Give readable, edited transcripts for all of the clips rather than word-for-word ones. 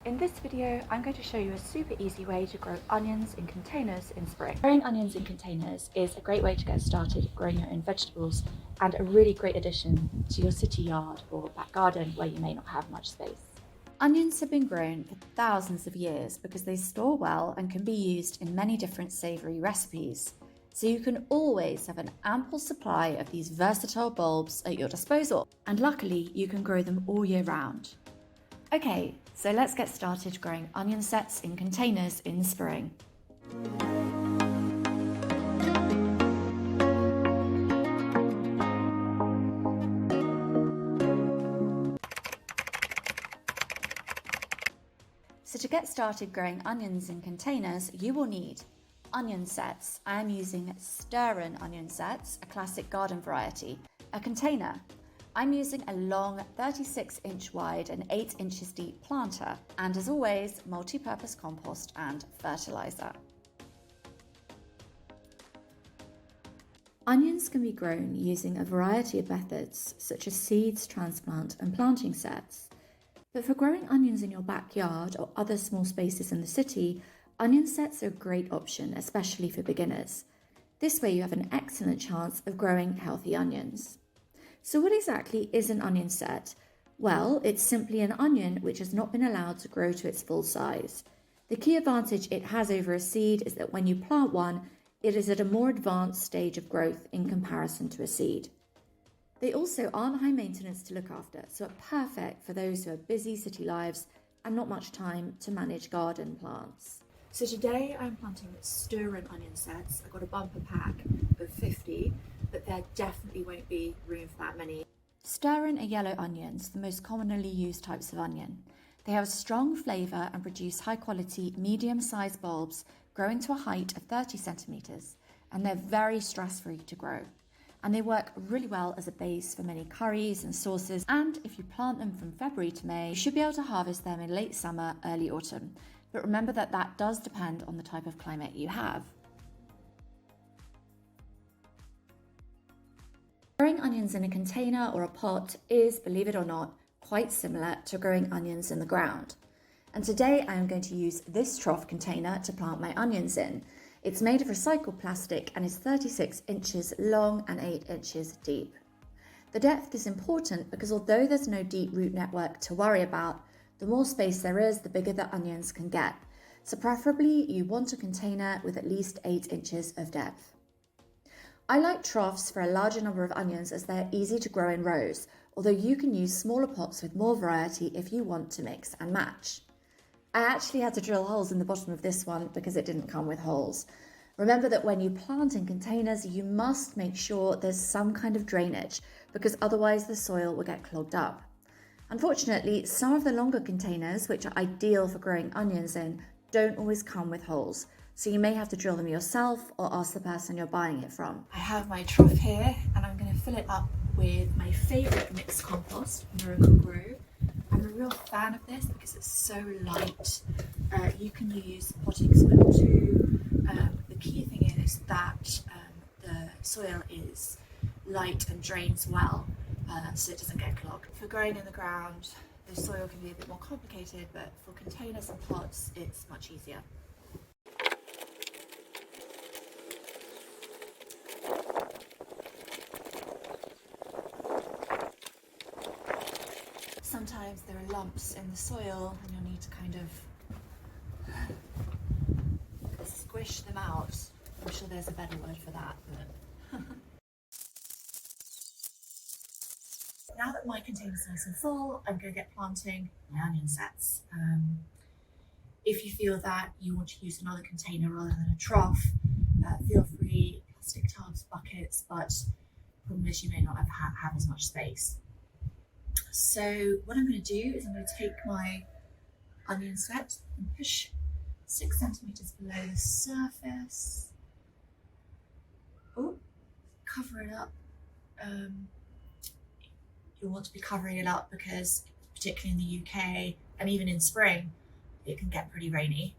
In this video, I'm going to show you a super easy way to grow onions in containers in spring. Growing onions in containers is a great way to get started growing your own vegetables and a really great addition to your city yard or back garden where you may not have much space. Onions have been grown for thousands of years because they store well and can be used in many different savoury recipes. So you can always have an ample supply of these versatile bulbs at your disposal. And luckily, you can grow them all year round. Okay, so let's get started growing onion sets in containers in spring. So to get started growing onions in containers, you will need onion sets. I am using stir-in onion sets, a classic garden variety. A container. I'm using a long 36-inch wide and 8 inches deep planter, and as always, multi-purpose compost and fertilizer. Onions can be grown using a variety of methods, such as seeds, transplant, and planting sets. But for growing onions in your backyard or other small spaces in the city, onion sets are a great option, especially for beginners. This way you have an excellent chance of growing healthy onions. So what exactly is an onion set? Well, it's simply an onion which has not been allowed to grow to its full size. The key advantage it has over a seed is that when you plant one, it is at a more advanced stage of growth in comparison to a seed. They also aren't high maintenance to look after, so are perfect for those who have busy city lives and not much time to manage garden plants. So today I'm planting stir-in onion sets. I've got a bumper pack of 50, but there definitely won't be room for that many. Stir-in are yellow onions, the most commonly used types of onion. They have a strong flavour and produce high-quality, medium-sized bulbs growing to a height of 30 centimetres, and they're very stress-free to grow. And they work really well as a base for many curries and sauces, and if you plant them from February to May, you should be able to harvest them in late summer, early autumn. But remember that does depend on the type of climate you have. Growing onions in a container or a pot is, believe it or not, quite similar to growing onions in the ground. And today I am going to use this trough container to plant my onions in. It's made of recycled plastic and is 36 inches long and 8 inches deep. The depth is important because although there's no deep root network to worry about, the more space there is, the bigger the onions can get. So preferably you want a container with at least 8 inches of depth. I like troughs for a larger number of onions as they're easy to grow in rows, although you can use smaller pots with more variety if you want to mix and match. I actually had to drill holes in the bottom of this one because it didn't come with holes. Remember that when you plant in containers, you must make sure there's some kind of drainage because otherwise the soil will get clogged up. Unfortunately, some of the longer containers, which are ideal for growing onions in, don't always come with holes. So you may have to drill them yourself or ask the person you're buying it from. I have my trough here and I'm going to fill it up with my favourite mixed compost, Miracle Grow. I'm a real fan of this because it's so light. You can use potting soil too. The key thing is that the soil is light and drains well, so it doesn't get clogged. For growing in the ground, the soil can be a bit more complicated, but for containers and pots, it's much easier. Sometimes there are lumps in the soil and you'll need to kind of squish them out. I'm sure there's a better word for that, but now that my container's nice and full, I'm going to get planting my onion sets. If you feel that you want to use another container rather than a trough, feel free, plastic tubs, buckets, but the problem is you may not have as much space. So what I'm going to do is I'm going to take my onion set and push 6 centimetres below the surface. Oh, cover it up. You'll want to be covering it up because particularly in the UK and even in spring, it can get pretty rainy.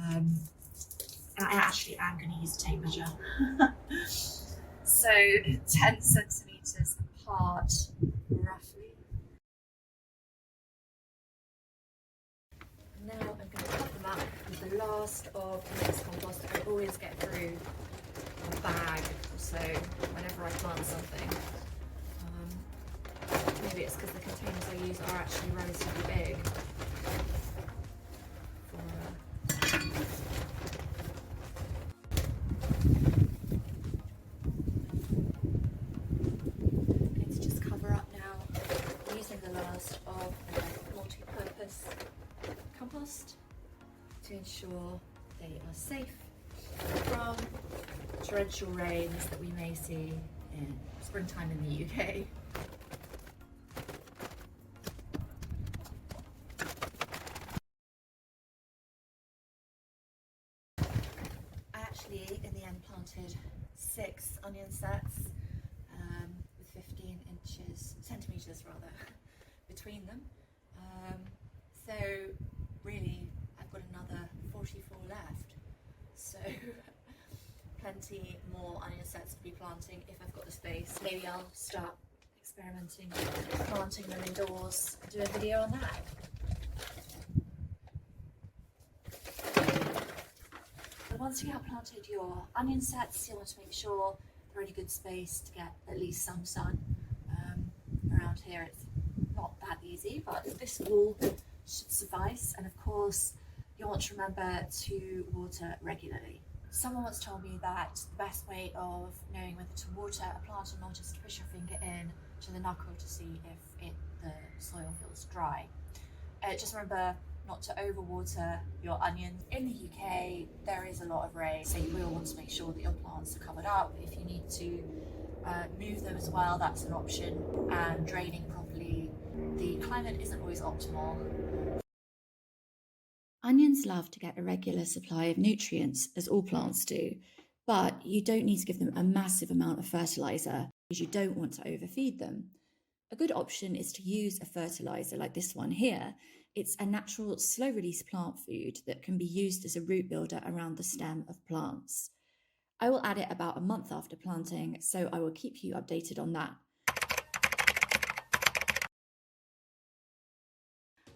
And I actually am going to use a tape measure. So 10 centimetres apart, roughly. the last of the mixed compost that I always get through a bag or so whenever I plant something. Maybe it's because the containers I use are actually relatively big. I'm going to just cover up now using the last of the multi-purpose compost to ensure they are safe from torrential rains that we may see in springtime in the UK. In the end planted 6 onion sets with 15 centimetres between them. So really I've got another 44 left. So plenty more onion sets to be planting if I've got the space. Maybe I'll start experimenting planting them indoors and do a video on that. Once you have planted your onion sets, you want to make sure they're in a good space to get at least some sun. Around here it's not that easy, but this wall should suffice. And of course, you want to remember to water regularly. Someone once told me that the best way of knowing whether to water a plant or not is to push your finger in to the knuckle to see if the soil feels dry. Just remember not to overwater your onions. In the UK, there is a lot of rain, so you will want to make sure that your plants are covered up. If you need to move them as well, that's an option, and draining properly. The climate isn't always optimal. Onions love to get a regular supply of nutrients, as all plants do, but you don't need to give them a massive amount of fertiliser because you don't want to overfeed them. A good option is to use a fertiliser like this one here. It's a natural slow-release plant food that can be used as a root builder around the stem of plants. I will add it about a month after planting, so I will keep you updated on that.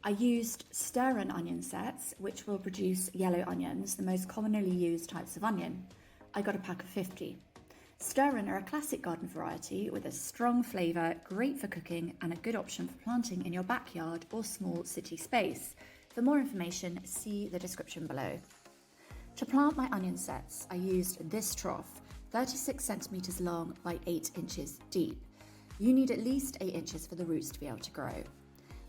I used stir-run onion sets, which will produce yellow onions, the most commonly used types of onion. I got a pack of 50. Stir-run are a classic garden variety with a strong flavour, great for cooking and a good option for planting in your backyard or small city space. For more information, see the description below. To plant my onion sets, I used this trough, 36 centimetres long by 8 inches deep. You need at least 8 inches for the roots to be able to grow.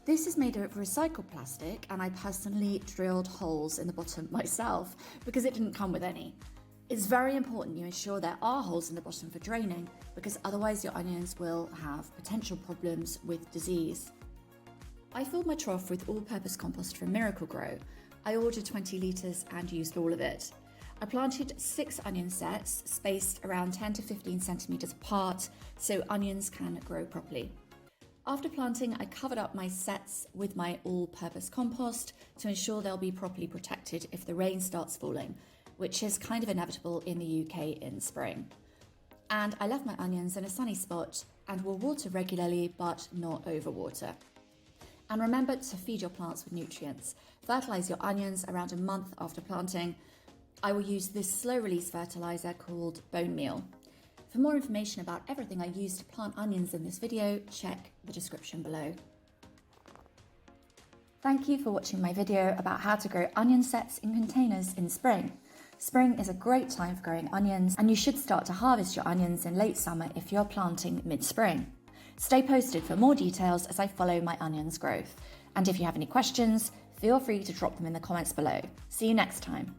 This is made of recycled plastic, and I personally drilled holes in the bottom myself because it didn't come with any. It's very important you ensure there are holes in the bottom for draining, because otherwise your onions will have potential problems with disease. I filled my trough with all-purpose compost from Miracle-Gro. I ordered 20 litres and used all of it. I planted 6 onion sets, spaced around 10 to 15 centimetres apart, so onions can grow properly. After planting, I covered up my sets with my all-purpose compost to ensure they'll be properly protected if the rain starts falling, which is kind of inevitable in the UK in spring. And I left my onions in a sunny spot and will water regularly, but not overwater. And remember to feed your plants with nutrients. Fertilise your onions around a month after planting. I will use this slow-release fertiliser called bone meal. For more information about everything I used to plant onions in this video, check the description below. Thank you for watching my video about how to grow onion sets in containers in spring. Spring is a great time for growing onions, and you should start to harvest your onions in late summer if you're planting mid-spring. Stay posted for more details as I follow my onions' growth. And if you have any questions, feel free to drop them in the comments below. See you next time.